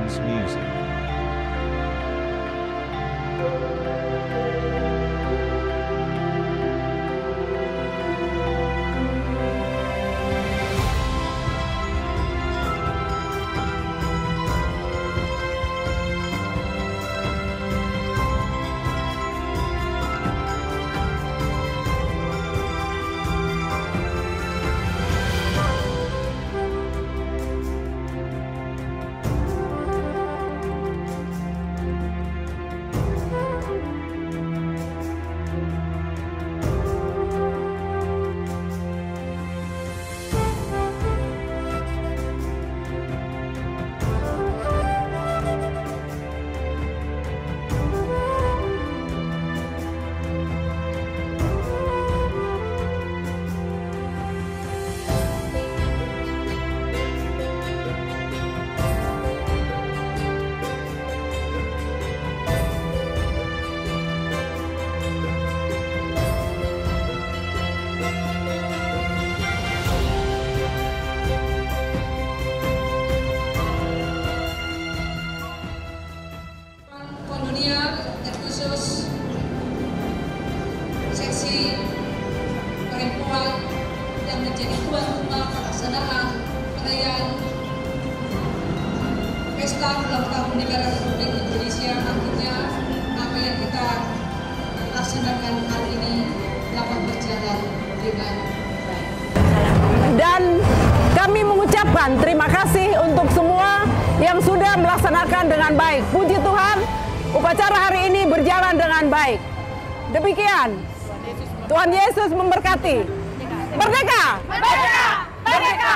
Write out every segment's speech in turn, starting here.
dance music. Khusus seksi perempuan yang menjadi tuan rumah pelaksanaan perayaan pesta ulang tahun negara Republik Indonesia. Akhirnya apa yang kita laksanakan hari ini dapat berjalan dengan baik. Dan kami mengucapkan terima kasih untuk semua yang sudah melaksanakan dengan baik. Puji Tuhan, upacara hari ini berjalan dengan baik. Demikian, Tuhan Yesus memberkati. Merdeka! Merdeka! Merdeka!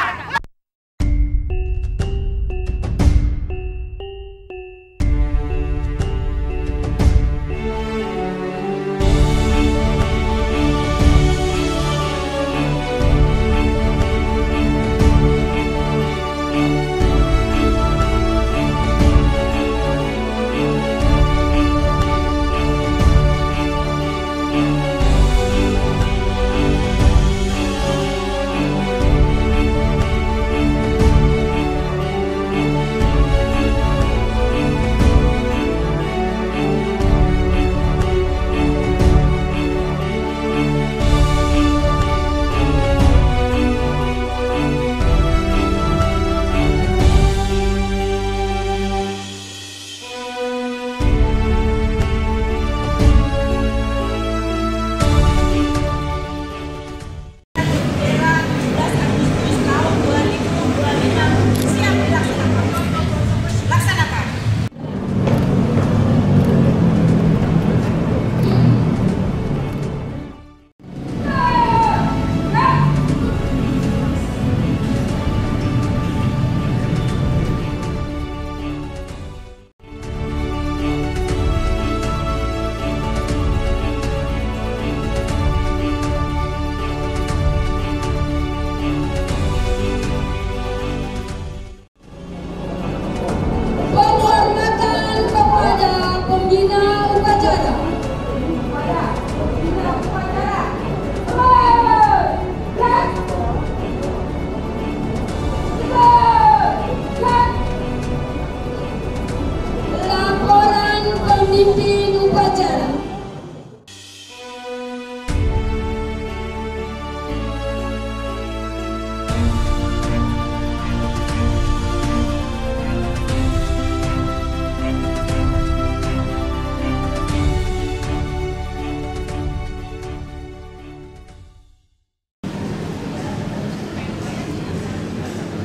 Pemimpin upacara.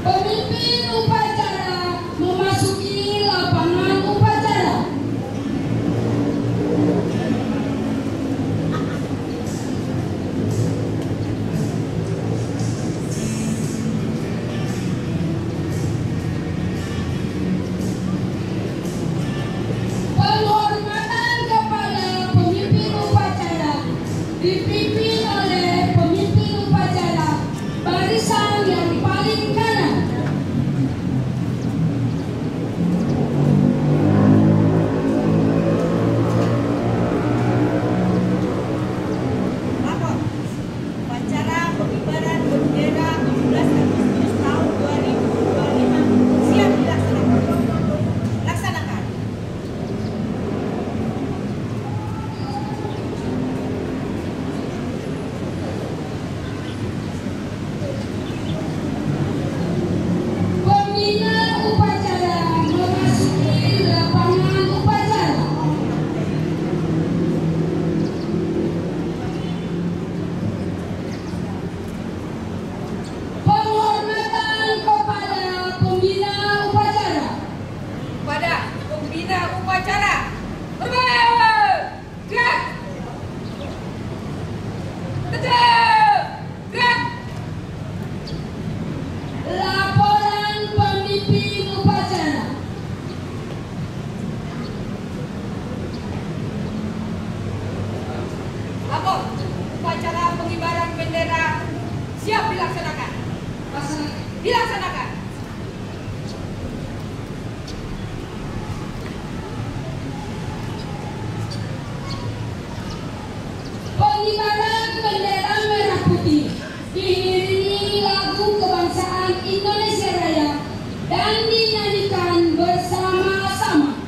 Pemimpin upacara memasuki lapangan upacara. Penghormatan kepada pemimpin upacara dipimpin oleh pemimpin upacara barisan yang paling kanan. Upacara pengibaran bendera 17 Agustus tahun 2025 siap dilaksanakan. Gerak. Laporan pemimpin upacara. Lapor, upacara pengibaran bendera siap dilaksanakan. Dilaksanakan. Pengibaran bendera merah putih diiringi lagu kebangsaan Indonesia Raya dan dinyanyikan bersama-sama.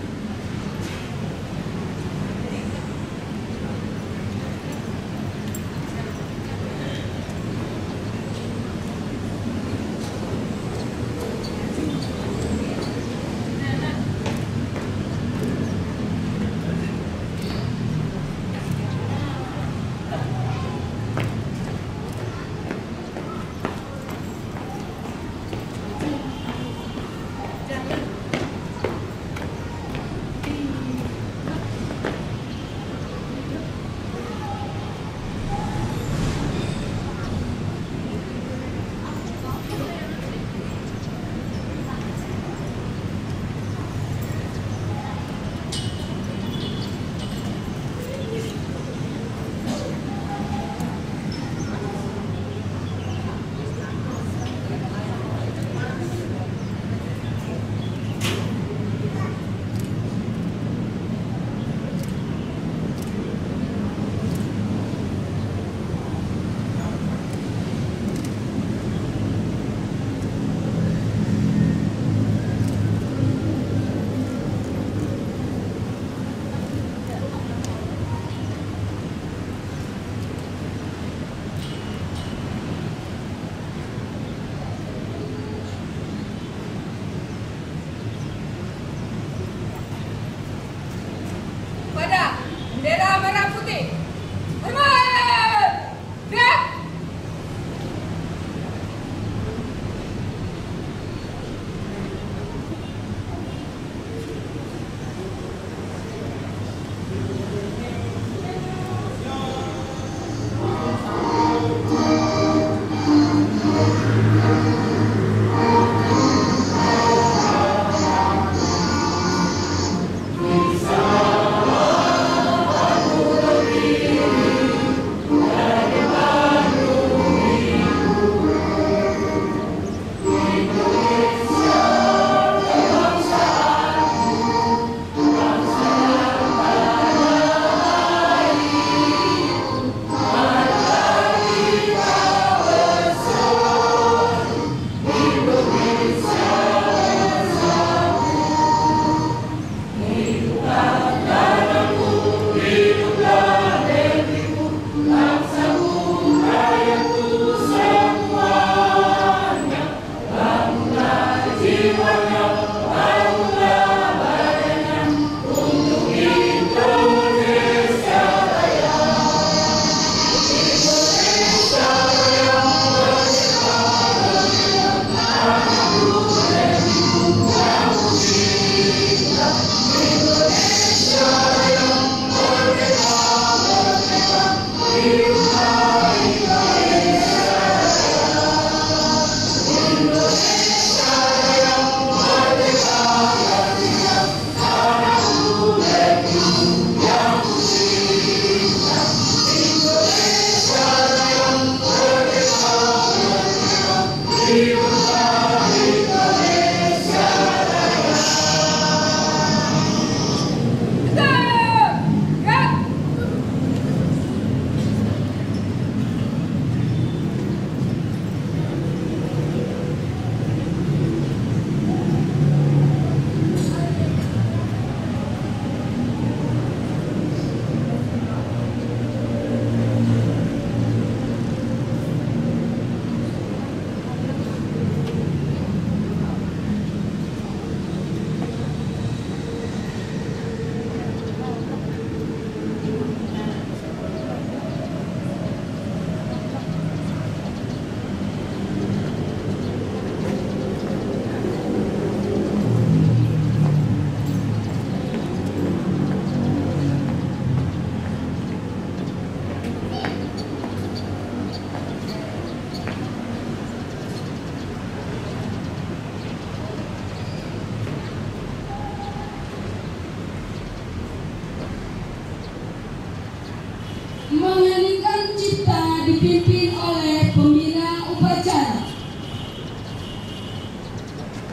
dipimpin oleh pembina upacara.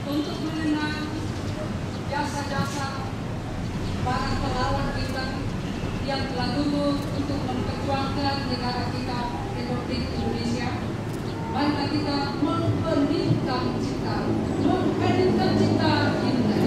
Untuk mengenang jasa-jasa para pahlawan kita yang telah gugur untuk memperjuangkan negara kita, Republik Indonesia, marilah kita mengheningkan cita Dinda.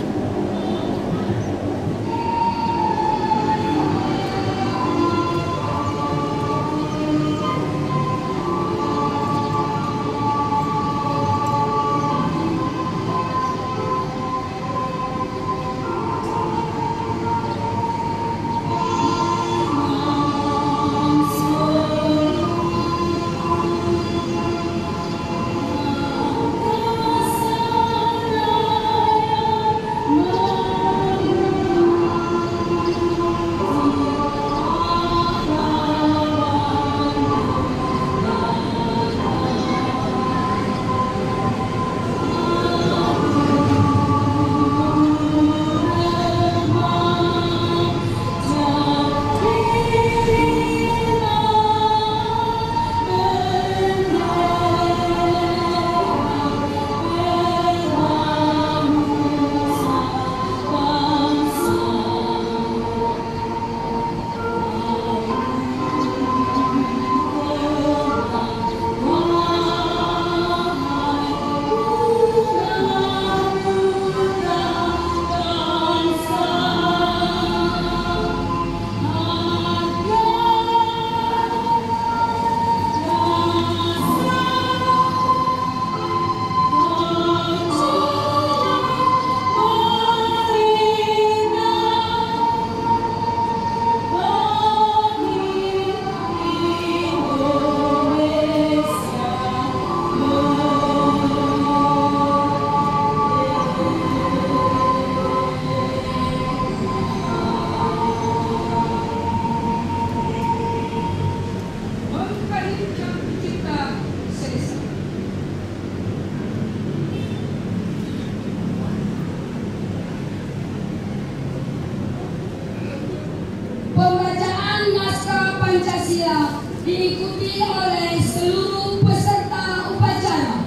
Pembacaan naskah Pancasila diikuti oleh seluruh peserta upacara.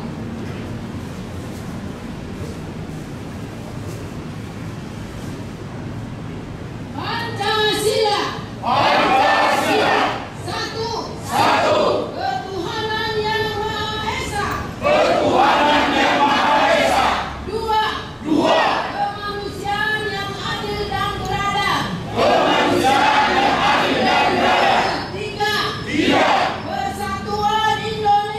Pancasila. Pancasila. Satu. Ketuhanan Yang Maha Esa. Ketuhanan Yang Maha Esa. Dua. Kemanusiaan yang adil dan beradab. Kemanusiaan yang adil dan beradab. Tiga. Persatuan Indonesia.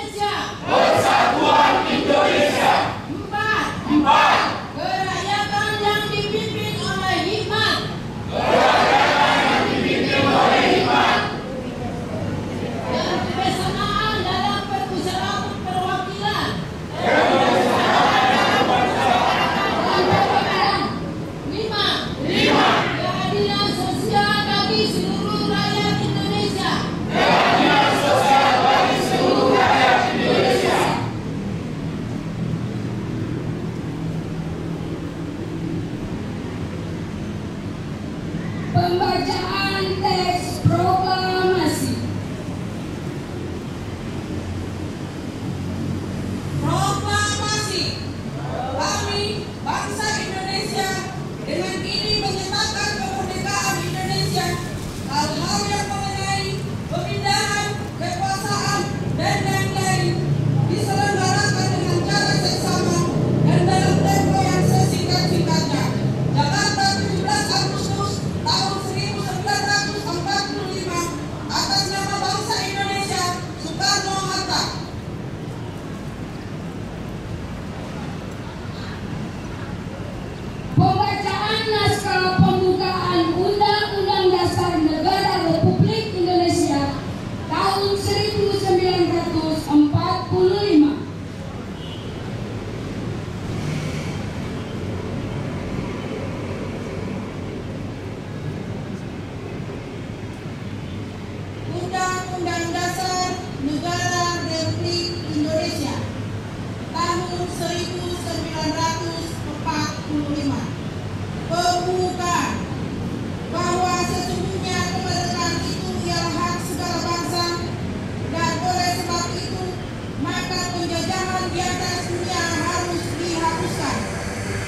di atas dunia harus dihapuskan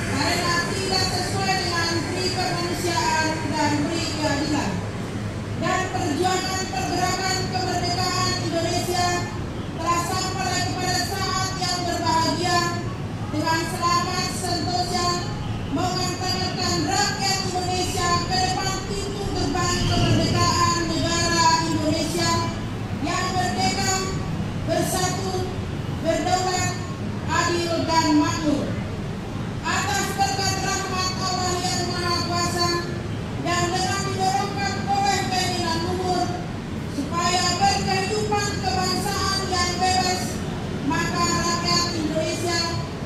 karena tidak sesuai dengan pri kemanusiaan dan pri keadilan. Dan perjuangan pergerakan kemerdekaan Indonesia telah sampai kepada saat yang berbahagia dengan selamat sentosa mengantarkan rakyat Indonesia ke depan pintu gerbang kemerdekaan negara Indonesia yang merdeka, bersatu, berdaulat, adil dan makmur. Atas berkat rahmat Allah yang Maha Kuasa dan dengan didorongkan oleh keinginan luhur supaya berkehidupan kebangsaan yang bebas, maka rakyat Indonesia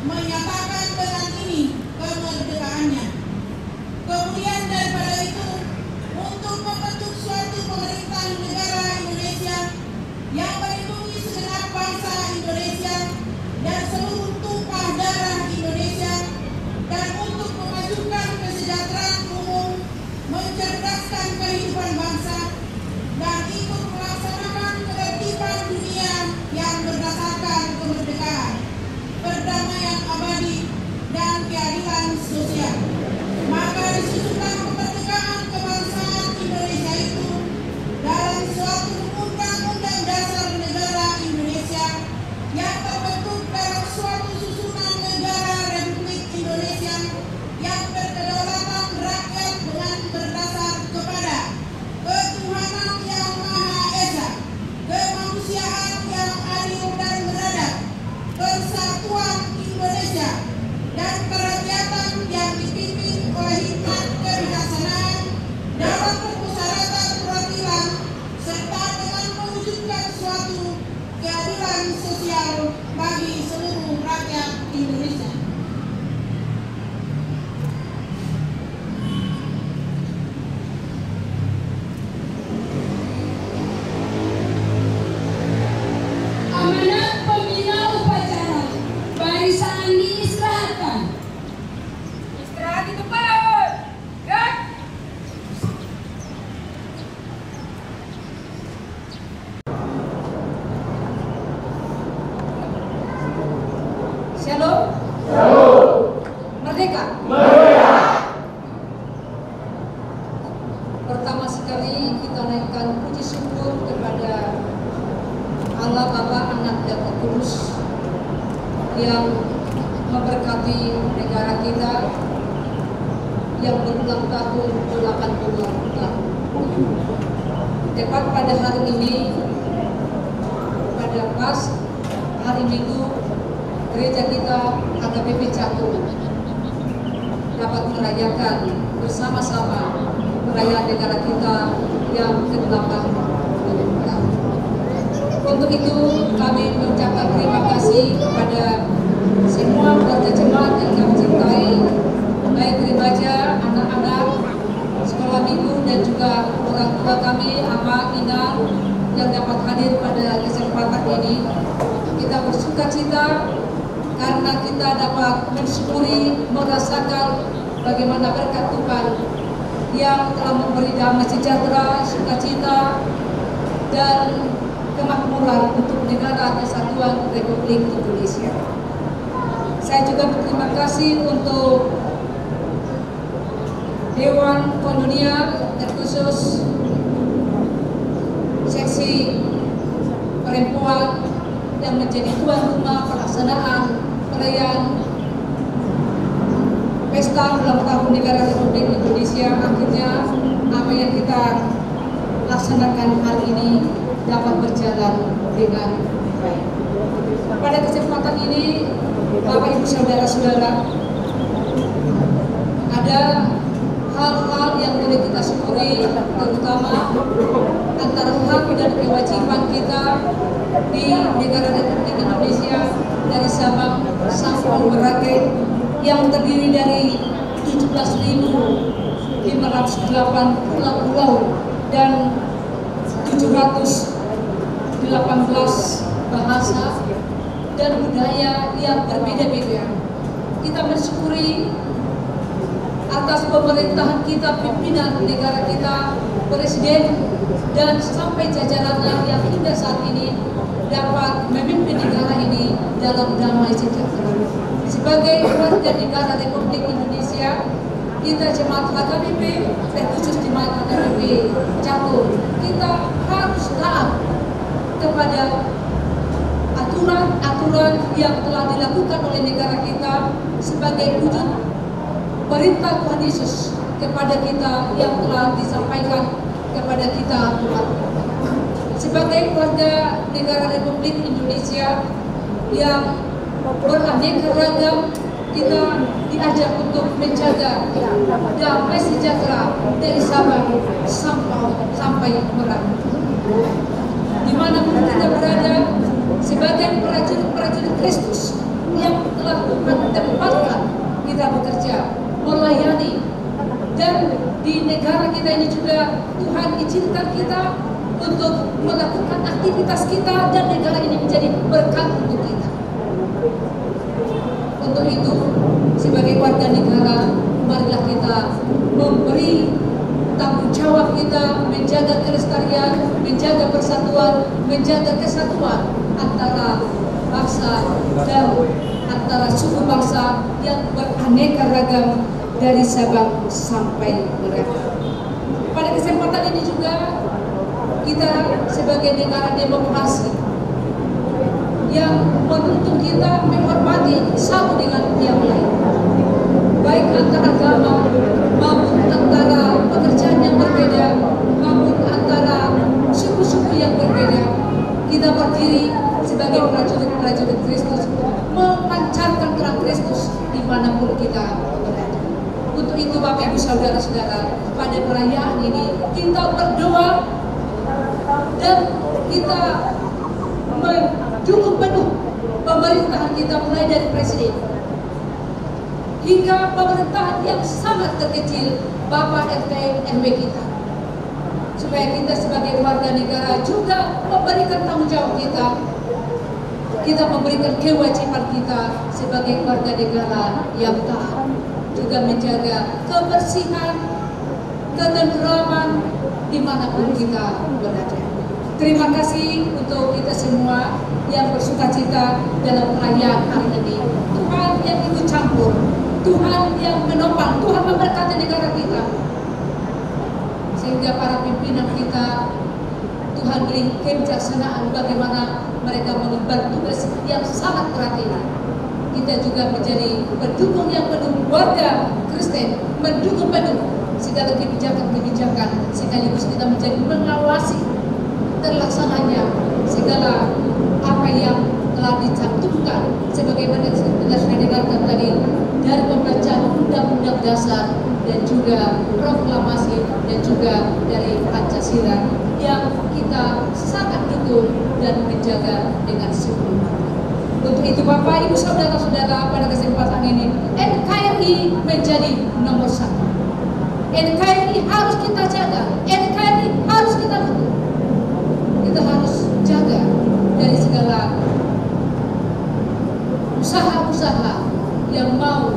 menyatakan dengan ini kemerdekaannya. Kemudian daripada itu, untuk membentuk suatu pemerintahan negara Indonesia yang melindungi segenap bangsa Indonesia dan seluruh tumpah darah Indonesia, dan untuk memajukan kesejahteraan umum, mencerdaskan kehidupan bangsa, dan ikut melaksanakan ketertiban dunia yang berdasarkan kemerdekaan, perdamaian abadi, dan keadilan sosial. Maka disusunkan kemerdekaan kebangsaan Indonesia itu dalam suatu undang-undang dasar negara Indonesia yang terbentuk dalam suatu susunan negara Republik Indonesia yang berkedaulatan rakyat dengan berdasar kepada ketuhanan yang Maha Esa, kemanusiaan yang adil dan beradab, persatuan Indonesia, dan kerakyatan yang dipimpin oleh hikmat kebijaksanaan dalam permusyawaratan perwakilan serta dengan mewujudkan suatu keadilan sosial bagi seluruh rakyat Indonesia. Amanat pembina upacara, barisan diistirahatkan. Istirahat di tempat. Gerak. Shalom. Merdeka. Pertama sekali kita naikkan puji syukur kepada Allah Bapa, Anak dan Roh Kudus yang memberkati negara kita yang berulang tahun 80 tahun. Tepat pada hari ini, pada pas hari Minggu, gereja kita HKBP Cakung dapat merayakan bersama-sama perayaan negara kita yang ke-80 tahun. Untuk itu kami mengucapkan terima kasih kepada semua warga jemaat yang kami cintai, baik remaja, anak-anak, sekolah minggu, dan juga orang tua kami, Ama, Ina, yang dapat hadir pada kesempatan ini. Kita bersuka cita karena kita dapat mensyukuri, merasakan bagaimana berkat Tuhan yang telah memberi damai sejahtera, sukacita, dan kemakmuran untuk negara kesatuan Republik Indonesia. Saya juga berterima kasih untuk Dewan Kondunia, terkhusus seksi perempuan yang menjadi tuan rumah pelaksanaan perayaan pesta ulang tahun negara Republik Indonesia. Akhirnya apa yang kita laksanakan hari ini dapat berjalan dengan baik. Pada kesempatan ini, Bapak Ibu Saudara-saudara, ada hal-hal yang boleh kita syukuri, terutama antara hak dan kewajiban kita di negara Republik Indonesia dari Sabang sampai Merauke yang terdiri dari 17.508 pulau dan 718 bahasa dan budaya yang berbeda-beda. Kita bersyukuri atas pemerintahan kita, pimpinan negara kita, presiden, dan sampai jajarannya yang hingga saat ini dapat memimpin negara ini dalam damai sebagai warga negara Republik Indonesia, kita jemaat HKBP, khusus jemaat HKBP Catur, kita harus taat kepada aturan-aturan yang telah dilakukan oleh negara kita sebagai wujud perintah Tuhan Yesus kepada kita yang telah disampaikan kepada kita umat. Sebagai warga negara Republik Indonesia yang beraneka ragam, kita diajak untuk menjaga damai sejahtera dari Sabang sampai Merauke. Dimanapun kita berada, sebagai prajurit Kristus yang telah ditempatkan kita bekerja, melayani, dan di negara kita ini juga Tuhan izinkan kita untuk melakukan aktivitas kita dan negara ini menjadi berkat untuk kita. Untuk itu, sebagai warga negara, marilah kita memberi tanggung jawab kita menjaga kelestarian, menjaga persatuan, menjaga kesatuan antara bangsa dan antara suku bangsa yang beraneka ragam dari Sabang sampai Merauke. Pada kesempatan ini juga kita sebagai negara demokrasi yang menuntut kita menghormati satu dengan yang lain, baik antara agama maupun antara pekerjaan yang berbeda maupun antara suku-suku yang berbeda. Kita berdiri sebagai prajurit Kristus, memancarkan terang Kristus dimanapun kita berada. Untuk itu Bapak Ibu Saudara-saudara, pada perayaan ini kita berdoa dan kita mendukung penuh pemerintahan kita, mulai dari Presiden hingga pemerintahan yang sangat terkecil Bapak RT RW kita, supaya kita sebagai warga negara juga memberikan tanggung jawab kita memberikan kewajiban kita sebagai warga negara yang taat, juga menjaga kebersihan, ketentraman dimanapun kita berada. Terima kasih untuk kita semua yang bersukacita dalam perayaan hari ini. Tuhan yang ikut campur, Tuhan yang menopang, Tuhan memberkati negara kita, sehingga para pimpinan kita Tuhan beri kebijaksanaan bagaimana mereka mengemban tugas yang sangat berat ini. Kita juga menjadi pendukung yang penuh, warga Kristen mendukung penuh segala kebijakan-kebijakan, sekaligus kita menjadi mengawasi terlaksananya segala apa yang telah dicantumkan sebagaimana sudah dengarkan tadi dari pembacaan Undang-Undang Dasar dan juga proklamasi dan juga dari Pancasila yang kita sangat dukung dan menjaga dengan sepenuh hati. Untuk itu Bapak Ibu Saudara-saudara, pada kesempatan ini NKRI menjadi nomor 1. NKRI harus kita jaga, NKRI harus kita dukung. Kita harus jaga dari segala usaha-usaha yang mau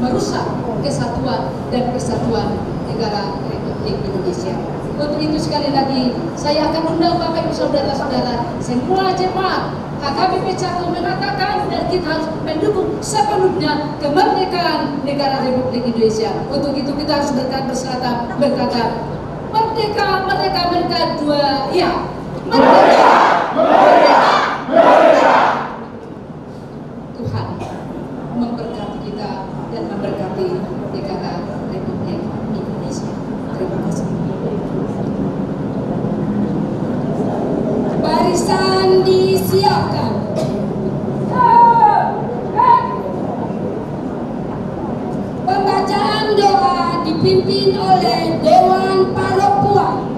merusak kesatuan dan persatuan negara Republik Indonesia. Untuk itu sekali lagi saya akan undang Bapak Ibu Saudara-saudara, semua jemaat HKBP Catur mengatakan dan kita harus mendukung sepenuhnya kemerdekaan negara Republik Indonesia. Untuk itu kita harus berkata merdeka, merdeka, merdeka, dua ya. Merdeka, merdeka, merdeka. Tuhan memberkati kita dan memberkati negara Republik Indonesia. Terima kasih. Barisan disiapkan. Pembacaan doa dipimpin oleh Dewan Palopuan.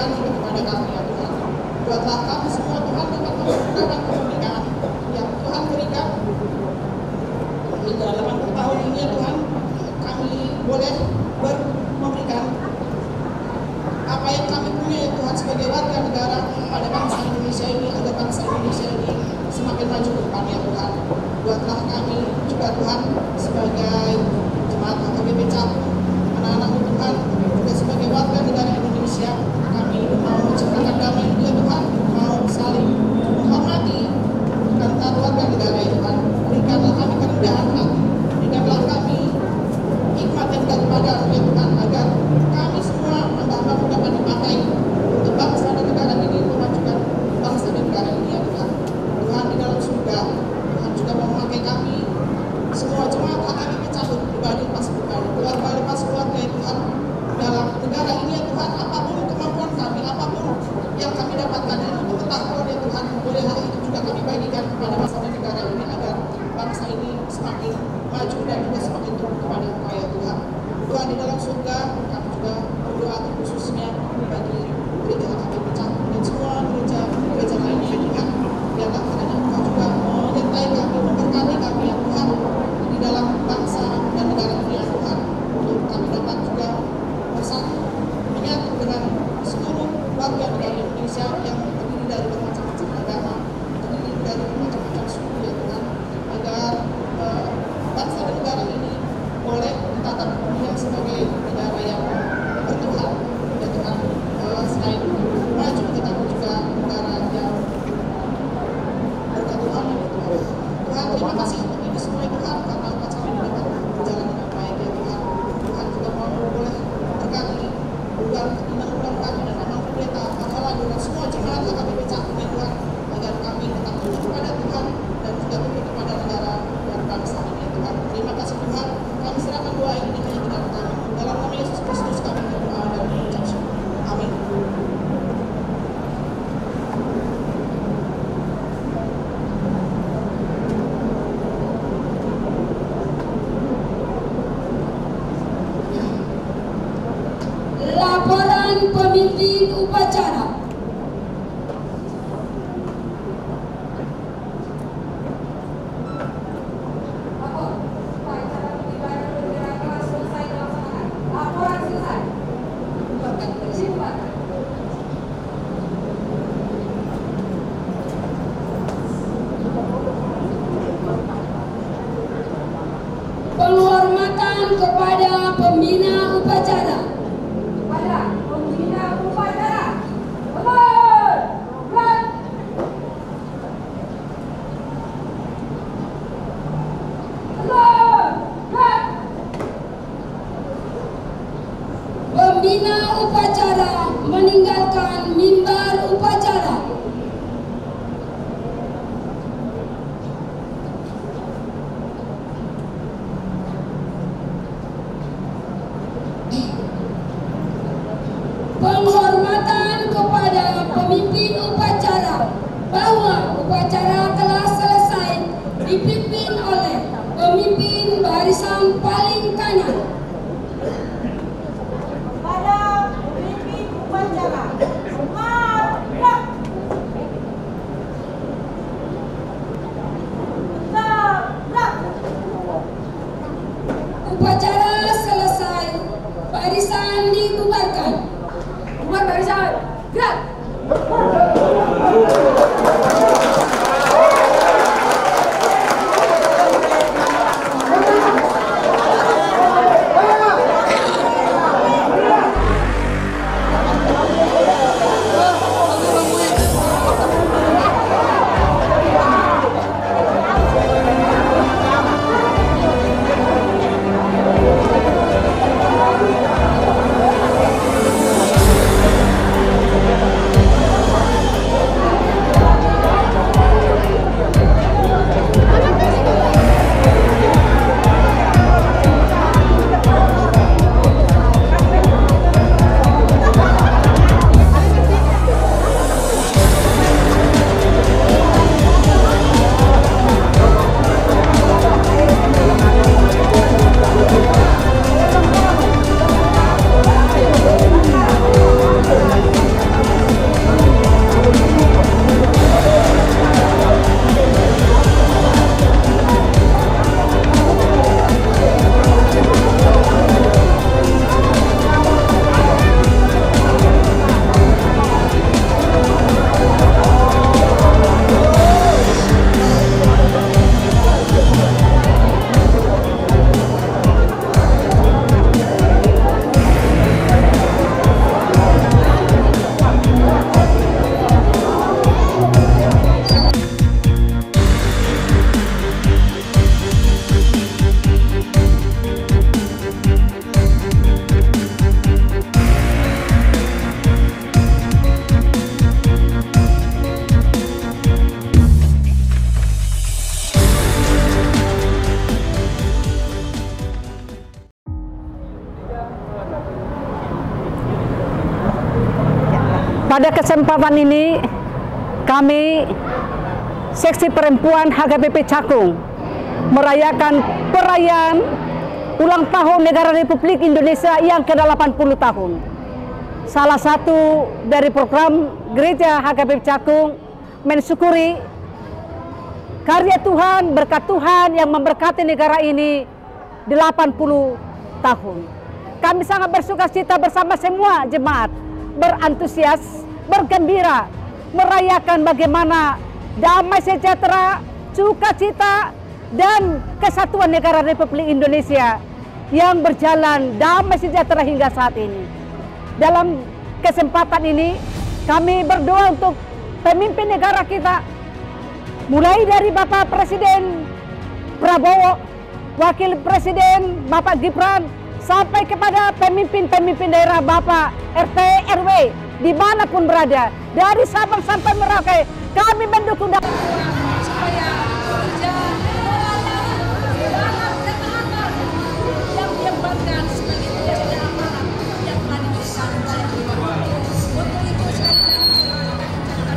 dan juga kepada kami ya Tuhan. Buatlah kami semua Tuhan dapat menggunakan kemerdekaan yang Tuhan berikan hingga 80 tahun ini ya Tuhan. Kami boleh memberikan apa yang kami punya ya Tuhan sebagai warga negara pada bangsa Indonesia ini, agar bangsa Indonesia ini semakin maju ke depan ya Tuhan. Buatlah kami juga Tuhan sebagai jemaat HKBP Cakung, anak-anak Tuhan, juga sebagai warga negara Indonesia, kami mau menciptakan damai ya Tuhan, mau saling menghormati antar warga negara ya Tuhan. Berikanlah kami kerendahan hati, berikanlah kami hikmat yang daripada ya Tuhan, agar kami semua hamba-Hamba dapat dipakai untuk bangsa dan negara ini, memajukan bangsa dan negara ini ya Tuhan. Tuhan di dalam surga, Tuhan juga mau memakai kami semua jemaat HKBP Cakung, pribadi lepas pribadi, keluarga lepas keluarga ya Tuhan, dalam negara ini ya Tuhan. Apapun kemampuan kami, apapun yang kami dapatkan untuk ketahuan ya Tuhan, bolehlah itu juga kami bagikan kepada bangsa dan negara ini, agar bangsa ini semakin maju dan juga semakin turun kepada Engkau ya Tuhan. Tuhan di dalam surga, kami juga berdoa khususnya bagi gereja HKBP Cakung dan semua gereja lainnya ya Tuhan. Biarlah kiranya Engkau juga menyertai kami, memberkati kami ya Tuhan di dalam bangsa dan negara ini ya Tuhan, untuk kami dapat juga bersatu menyatu dengan seluruh warga negara Indonesia yang terdiri dari bermacam-macam agama, terdiri dari bermacam-macam suku ya Tuhan, agar bangsa dan negara ini boleh ditatap dunia sebagai negara yang bertuhan ya Tuhan. Selain maju, tetapi juga negara yang berketuhanan ya Tuhan. Tuhan, terima kasih untuk ini semua ya Tuhan, karena upacara ini dapat berjalan dengan baik ya Tuhan. Tuhan juga mau boleh berkati undang-undang kami dan memang pendeta, kepala dan semua jemaat HKBP Cakung ya Tuhan, agar kami tetap tunduk kepada Tuhan dan juga tunduk kepada negara dan bangsa ini ya Tuhan. Terima kasih Tuhan. Kami serahkan doa ini hanya di dalam tangan. Dalam nama Yesus Kristus kami berdoa dan mengucap syukur. Amin. Laporan pemimpin upacara. Penghormatan kepada pembina upacara. Pembina upacara meninggalkan mimbar upacara. Penghormatan kepada pemimpin upacara, bahwa upacara telah selesai dipimpin oleh pemimpin barisan paling kanan. Upacara selesai, barisan dibubarkan. Bubar barisan, gerak! Pada kesempatan ini kami Seksi Perempuan HKBP Cakung merayakan perayaan ulang tahun Negara Republik Indonesia yang ke-80 tahun. Salah satu dari program Gereja HKBP Cakung mensyukuri karya Tuhan, berkat Tuhan yang memberkati negara ini 80 tahun. Kami sangat bersukacita bersama semua jemaat, berantusias, bergembira, merayakan bagaimana damai sejahtera, sukacita, dan kesatuan negara Republik Indonesia yang berjalan damai sejahtera hingga saat ini. Dalam kesempatan ini, kami berdoa untuk pemimpin negara kita, mulai dari Bapak Presiden Prabowo, Wakil Presiden Bapak Gibran, sampai kepada pemimpin-pemimpin daerah Bapak RT RW dimanapun berada, dari Sabang sampai Merauke, kami mendukung supaya kerja dalam ketaatan yang diembankan sebagai tugas dan amanat yang telah diberikan oleh Tuhan. Untuk itu sekali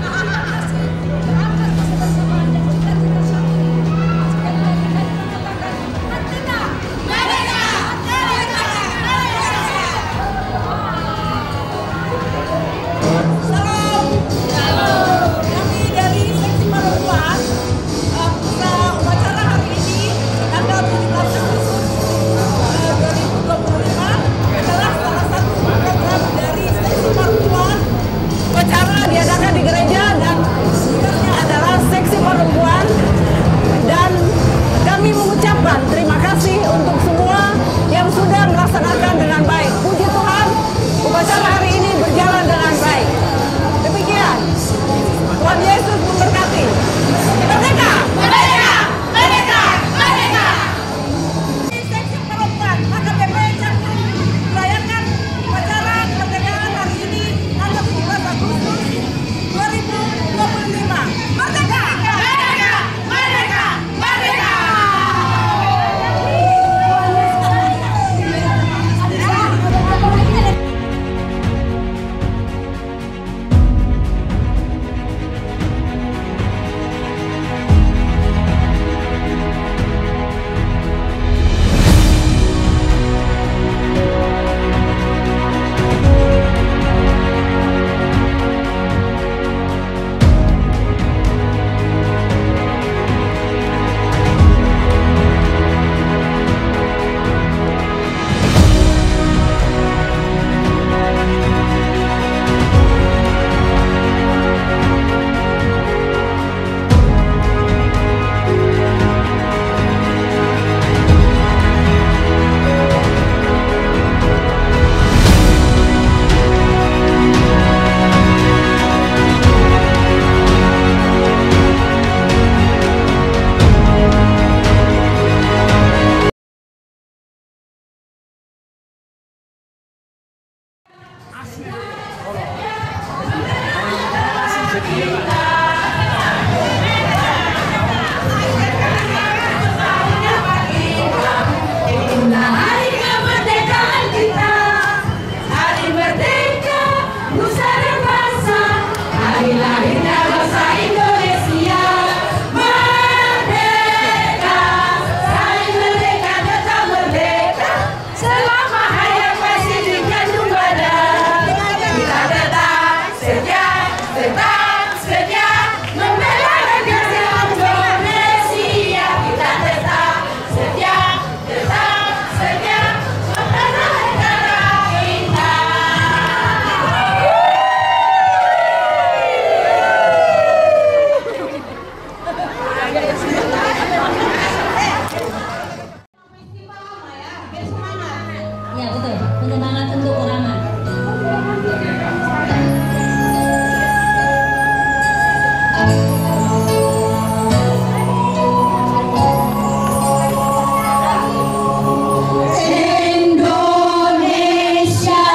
terima kasih atas kebersamaan dan cita-cita saat ini. Sekali lagi kami mengatakan merdeka, merdeka, merdeka, merdeka. Salam, salam. Kami dari Seksi Perempuan upacara hari ini tanggal 17 Agustus 2025 adalah salah satu program dari Seksi Perempuan. Upacara diadakan di gereja dan speakernya adalah Seksi Perempuan, dan kami mengucapkan terima kasih untuk semua yang sudah melaksanakan dengan baik. Puji Tuhan, upacara hari ini berjalan dengan baik. Demikian, Tuhan Yesus memberkati. Merdeka! Merdeka! Merdeka! Merdeka! Seksi Perempuan HKBP Cakung merayakan upacara kemerdekaan hari ini tanggal 17 Agustus 2025. Merdeka! Merdeka! Merdeka! Merdeka! Hari kemerdekaan kita, hari merdeka nusa dan bangsa, hari lahirnya bangsa Indonesia. Merdeka, saling merdeka tetap merdeka, selama hayat masih dikandung badan. Kita tetap setia, tetap setia membela negara Indonesia. Kita tetap setia, tetap setia membela negara kita. Ya betul, penyemangat untuk Rama. Indonesia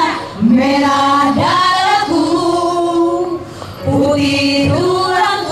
merah darahku, putih tulang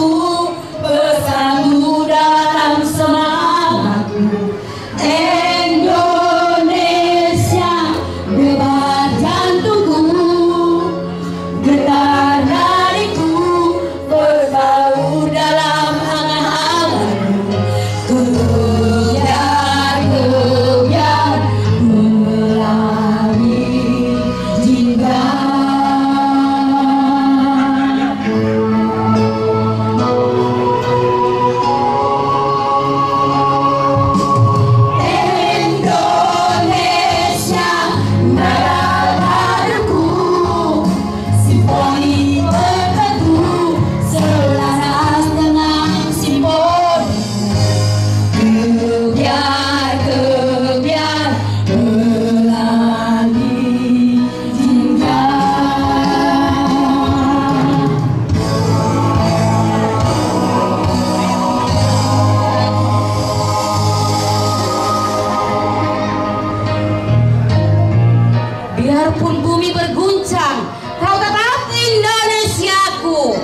biarpun bumi berguncang, kau tetap Indonesiaku.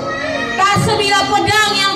Tak sebilah pedang yang